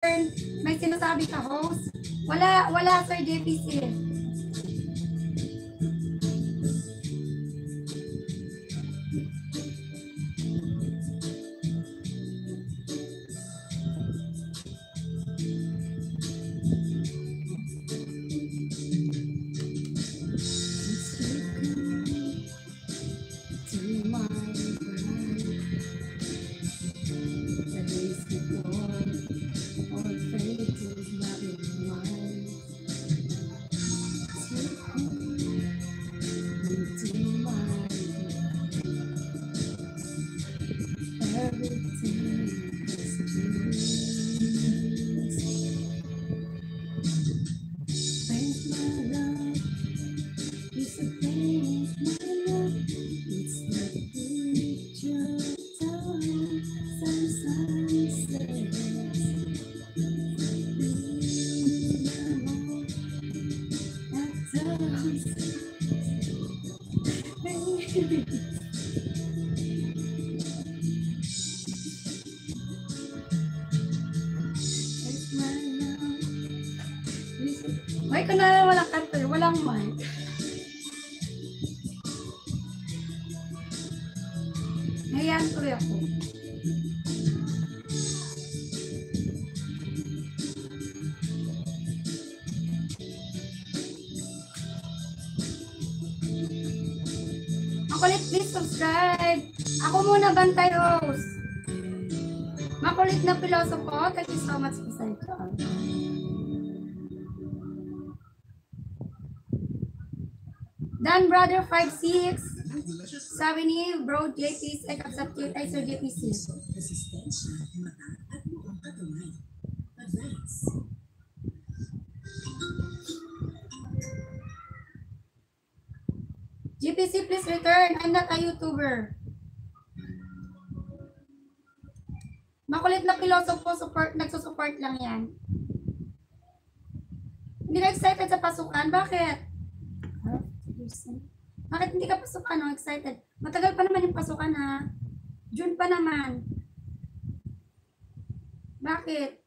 May sinasabi ka, host? Wala, Sir JPC. May ka na walang kanta, walang mic. Ngayon tuloy ako. Makulit, please subscribe. Ako muna bantay host. Makulit na pilosopo. Thank you so much po sa ito. Dan Brother 56. Sabi ni Bro JP, I accept you. Ay, Sir JPC. JPC, please return. I'm not a YouTuber. Makulit na pilosopo, nagsusupport lang yan. Hindi ka excited sa pasukan? Bakit? Bakit hindi ka pasukan? Excited? Matagal pa naman yung pasukan ha. June pa naman. Bakit?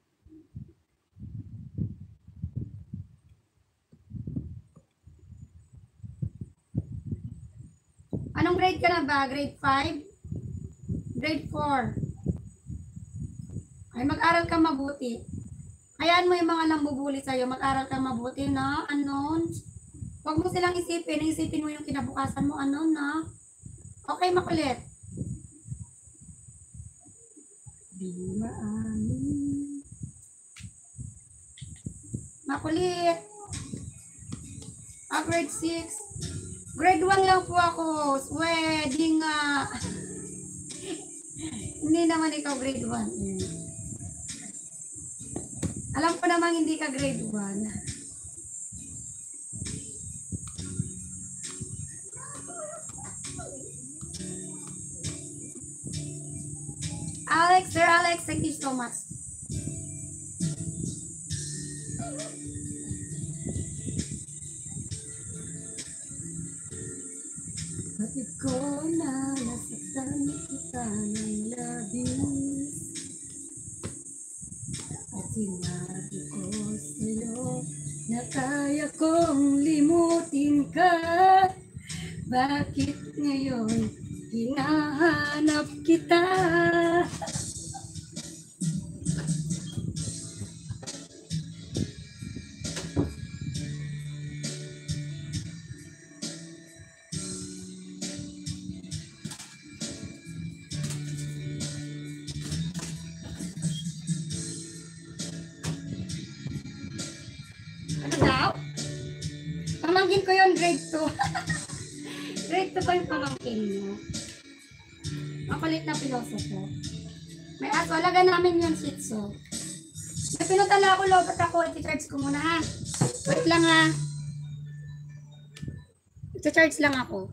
Anong grade ka na ba? Grade 5? Grade 4? Ay, mag-aral ka mabuti. Hayaan mo yung mga nambubuli sa'yo. Mag-aral ka mabuti, no? Anon? Huwag mo silang isipin. Isipin mo yung kinabukasan mo. Ano, no? Okay, makulit. Di maamin. Makulit. Grade 6. Grade 1 lang po ako. Wedding nga. Hindi naman ikaw grade 1. Alam ko naman hindi ka grade 1. Alex, Sir Alex, thank you so much. Bakit ko na nasaktan kita ng labis? At sinabi ko sa'yo na kaya kong limutin ka. Bakit ngayon hinahanap kita? Ano daw? Pamangkin ko yun, grade 2. Grade 2 pa yung pamangkin mo. Makulit na pilosopo. May aso. Alaga namin yung shih tzu. May pinutala ako, lobat ako. I-charge ko muna ha. Wait lang ha. I-charge lang ako.